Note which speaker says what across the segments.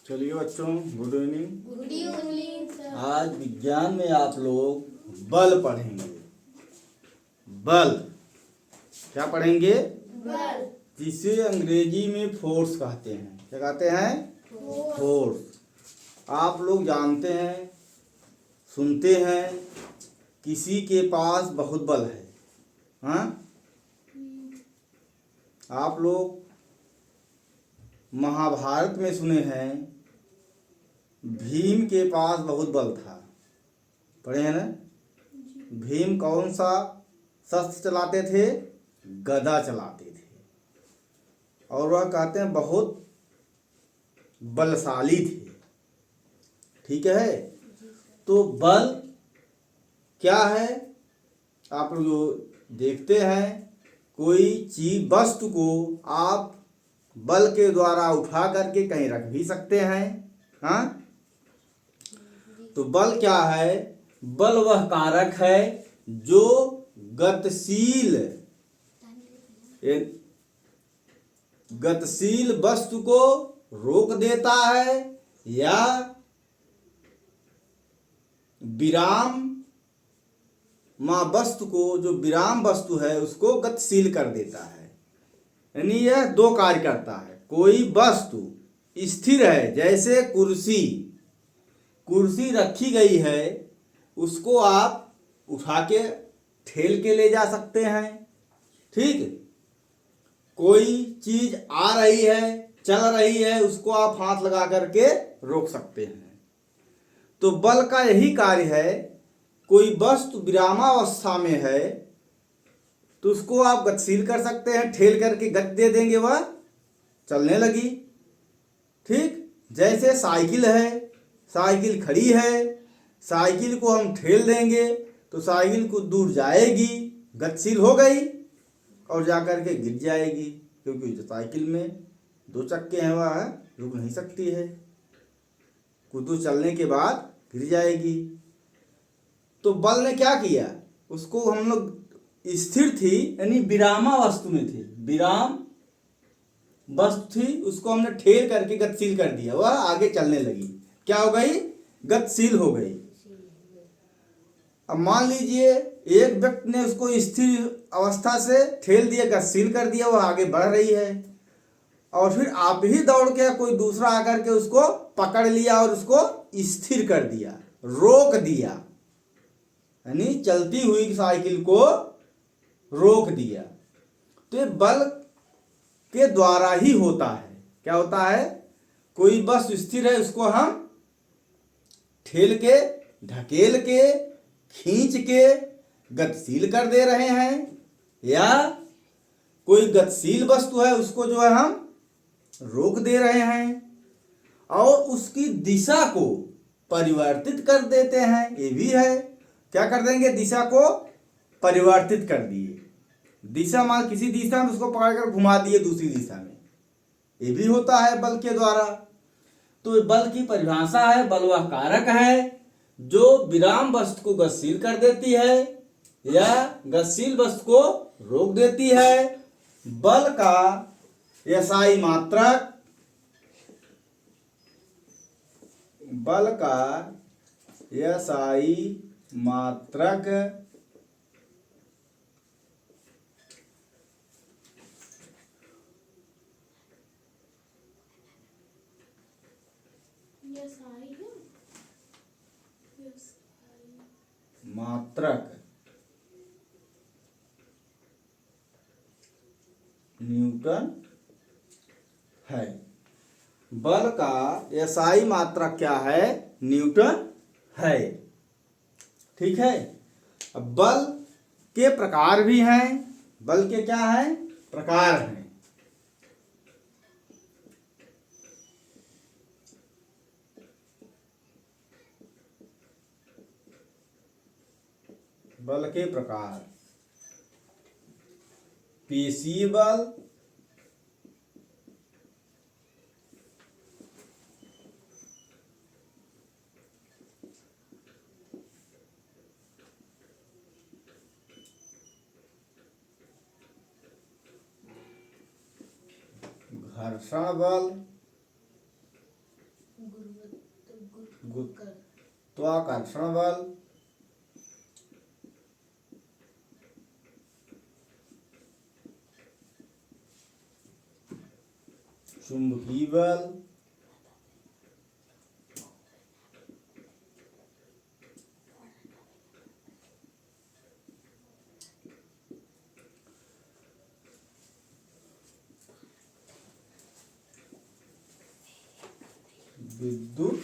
Speaker 1: चलिए बच्चों, good evening.
Speaker 2: Good evening sir.
Speaker 1: आज विज्ञान में आप लोग बल पढ़ेंगे। बल क्या पढ़ेंगे?
Speaker 2: बल।
Speaker 1: जिसे अंग्रेजी में फोर्स कहते हैं। क्या कहते हैं? फोर्स। आप लोग जानते हैं, सुनते हैं, किसी के पास बहुत बल है। हाँ, आप लोग महाभारत में सुने हैं, भीम के पास बहुत बल था। पढ़े हैं ना? भीम कौन सा शस्त्र चलाते थे? गदा चलाते थे। और वह कहते हैं बहुत बलशाली थे। ठीक है? तो बल क्या है? आप लोग जो देखते हैं, कोई चीज वस्तु को आप बल के द्वारा उठा करके कहीं रख भी सकते हैं। हाँ, तो बल क्या है? बल वह कारक है जो गतिशील वस्तु को रोक देता है या विराम वस्तु को, जो विराम वस्तु है उसको गतिशील कर देता है। यानी यह दो कार्य करता है। कोई वस्तु स्थिर है, जैसे कुर्सी रखी गई है, उसको आप उठा के ठेल के ले जा सकते हैं। ठीक, कोई चीज आ रही है, चल रही है, उसको आप हाथ लगा करके रोक सकते हैं। तो बल का यही कार्य है। कोई वस्तु विरामावस्था में है तो उसको आप गतिशील कर सकते हैं, ठेल करके गति दे देंगे, वह चलने लगी। ठीक, जैसे साइकिल है, साइकिल खड़ी है, साइकिल को हम ठेल देंगे तो साइकिल कुछ दूर जाएगी, गतिशील हो गई, और जाकर के गिर जाएगी, क्योंकि जो साइकिल में दो चक्के हैं वह रुक नहीं सकती है, कुछ दूर चलने के बाद गिर जाएगी। तो बल ने क्या किया? उसको हम लोग स्थिर थी, यानी विरामा वस्तु में थी, विराम वस्तु थी, उसको हमने ठेल करके गतिशील कर दिया, वह आगे चलने लगी। क्या हो गई? गतिशील हो गई। अब मान लीजिए एक व्यक्ति ने उसको स्थिर अवस्था से ठेल दिया, गतिशील कर दिया, वह आगे बढ़ रही है, और फिर आप ही दौड़ के कोई दूसरा आकर के उसको पकड़ लिया और उसको स्थिर कर दिया, रोक दिया, यानी चलती हुई साइकिल को रोक दिया। तो ये बल के द्वारा ही होता है। क्या होता है? कोई वस्तु स्थिर है, उसको हम ठेल के, ढकेल के, खींच के गतिशील कर दे रहे हैं, या कोई गतिशील वस्तु है उसको जो है हम रोक दे रहे हैं, और उसकी दिशा को परिवर्तित कर देते हैं। ये भी है। क्या कर देंगे? दिशा को परिवर्तित कर दिए। दिशा मान किसी दिशा में, उसको पकड़कर घुमा दिए दूसरी दिशा में, ये भी होता है बल के द्वारा। तो बल की परिभाषा है, बल वह कारक है जो विराम वस्तु को गतिशील कर देती है या गतिशील वस्तु को रोक देती है। बल का एसआई मात्रक, बल का एसआई मात्रक मात्रक न्यूटन है। बल का एसआई मात्रक क्या है? न्यूटन है। ठीक है। अब बल के प्रकार भी हैं। बल के क्या हैं? प्रकार हैं। बल के प्रकार: पेशीय बल, घर्षण बल, गुरुत्वाकर्षण बल, चुंबकीय बल, विद्युत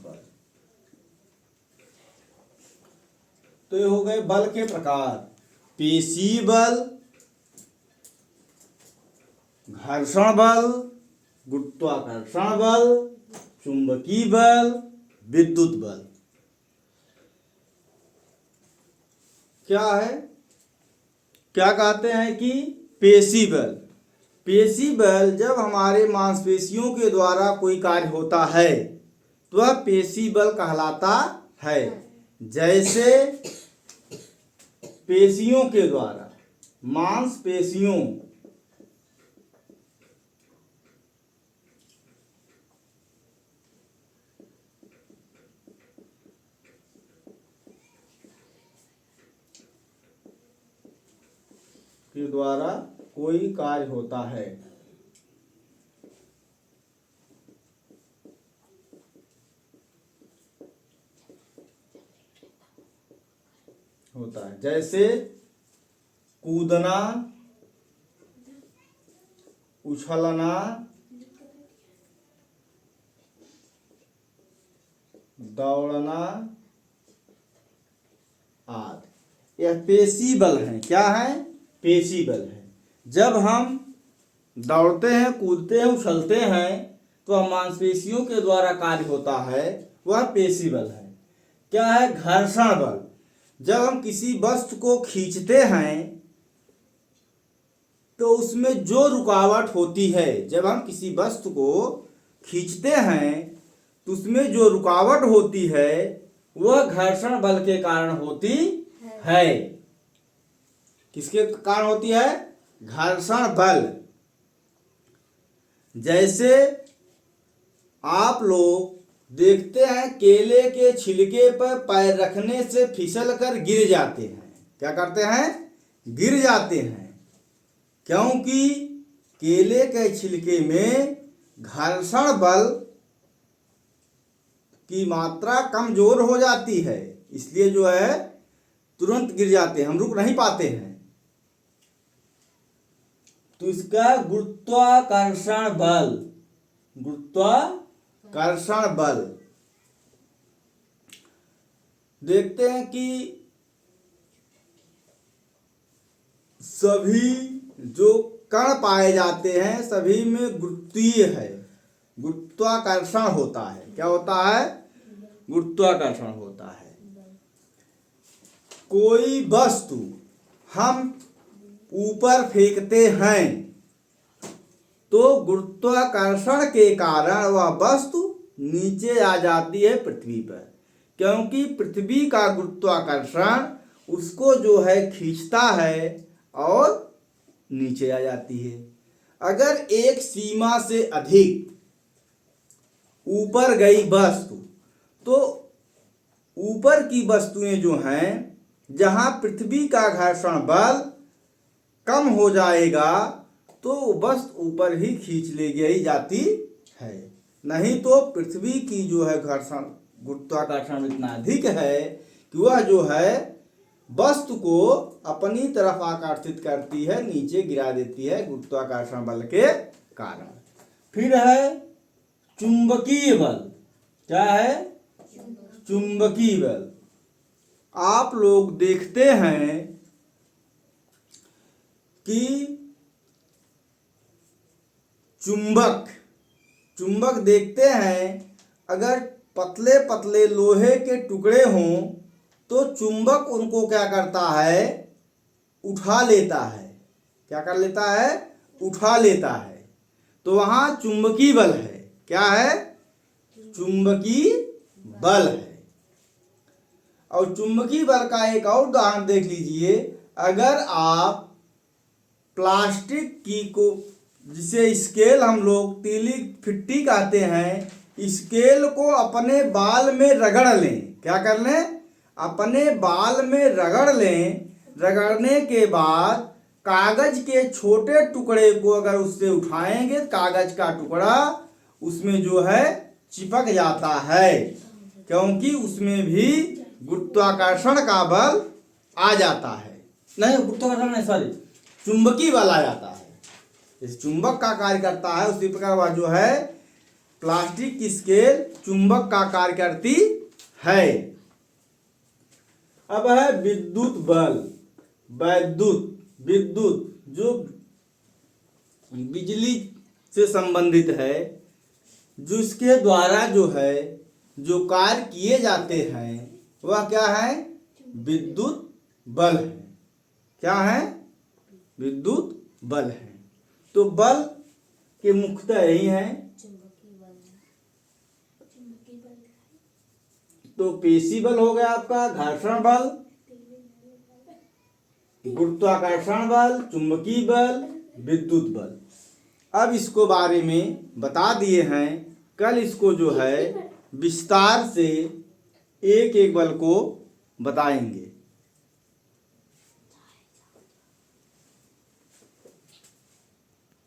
Speaker 1: बल। तो ये हो गए बल के प्रकार। पेशीय बल, घर्षण बल, गुरुत्वाकर्षण बल, चुंबकीय बल, विद्युत बल। क्या है, क्या कहते हैं कि पेशी बल। पेशी बल जब हमारे मांसपेशियों के द्वारा कोई कार्य होता है तो वह पेशी बल कहलाता है। जैसे पेशियों के द्वारा, मांसपेशियों के द्वारा कोई कार्य होता है, जैसे कूदना, उछलना, दौड़ना आदि, यह पेशी बल है। क्या है, पेशी बल है। जब हम दौड़ते हैं, कूदते हैं, उछलते हैं तो हम मांसपेशियों के द्वारा कार्य होता है, वह पेशी बल है। क्या है, घर्षण बल। जब हम किसी वस्तु को खींचते हैं तो उसमें जो रुकावट होती है, जब हम किसी वस्तु को खींचते हैं तो उसमें जो रुकावट होती है वह घर्षण बल के कारण होती है। किसके कारण होती है, घर्षण बल। जैसे आप लोग देखते हैं केले के छिलके पर पैर रखने से फिसल कर गिर जाते हैं। क्या करते हैं, गिर जाते हैं, क्योंकि केले के छिलके में घर्षण बल की मात्रा कमजोर हो जाती है, इसलिए जो है तुरंत गिर जाते हैं, हम रुक नहीं पाते हैं। तो इसका गुरुत्वाकर्षण बल, गुरुत्वाकर्षण बल। देखते हैं कि सभी जो कण पाए जाते हैं सभी में गुरुत्वीय है, गुरुत्वाकर्षण होता है। क्या होता है, गुरुत्वाकर्षण होता है। कोई वस्तु हम ऊपर फेंकते हैं तो गुरुत्वाकर्षण के कारण वह वस्तु नीचे आ जाती है पृथ्वी पर, क्योंकि पृथ्वी का गुरुत्वाकर्षण उसको जो है खींचता है और नीचे आ जाती है। अगर एक सीमा से अधिक ऊपर गई वस्तु तो ऊपर की वस्तुएं जो हैं, जहां पृथ्वी का घर्षण बल कम हो जाएगा तो वस्तु ऊपर ही खींच ले गई जाती है। नहीं तो पृथ्वी की जो है घर्षण, गुरुत्वाकर्षण इतना अधिक है कि वह जो है वस्तु को अपनी तरफ आकर्षित करती है, नीचे गिरा देती है गुरुत्वाकर्षण बल के कारण। फिर है चुंबकीय बल। क्या है, चुंबकीय बल। आप लोग देखते हैं कि चुंबक देखते हैं, अगर पतले पतले लोहे के टुकड़े हों तो चुंबक उनको क्या करता है, उठा लेता है। क्या कर लेता है, उठा लेता है। तो वहां चुंबकीय बल है। क्या है, चुंबकीय बल है। और चुंबकीय बल का एक और उदाहरण देख लीजिए। अगर आप प्लास्टिक की को जिसे स्केल हम लोग तीली फिट्टी कहते हैं, स्केल को अपने बाल में रगड़ लें। क्या कर लें? अपने बाल में रगड़ लें। रगड़ने के बाद कागज के छोटे टुकड़े को अगर उससे उठाएंगे, कागज का टुकड़ा उसमें जो है चिपक जाता है, क्योंकि उसमें भी गुरुत्वाकर्षण का बल आ जाता है। नहीं, गुरुत्वाकर्षण नहीं, सॉरी, चुंबकीय बल आ जाता है। इस चुंबक का कार्य करता है। उसी प्रकार जो है प्लास्टिक की स्केल चुंबक का कार्य करती है। अब है विद्युत बल। विद्युत जो बिजली से संबंधित है, जिसके द्वारा जो है जो कार्य किए जाते हैं, वह क्या है? विद्युत बल है। क्या है? विद्युत बल है। तो बल के मुख्यतः यही हैं। तो पेशी बल हो गया आपका, घर्षण बल, गुरुत्वाकर्षण बल, चुंबकीय बल, विद्युत बल। अब इसको बारे में बता दिए हैं। कल इसको जो है विस्तार से एक एक बल को बताएंगे।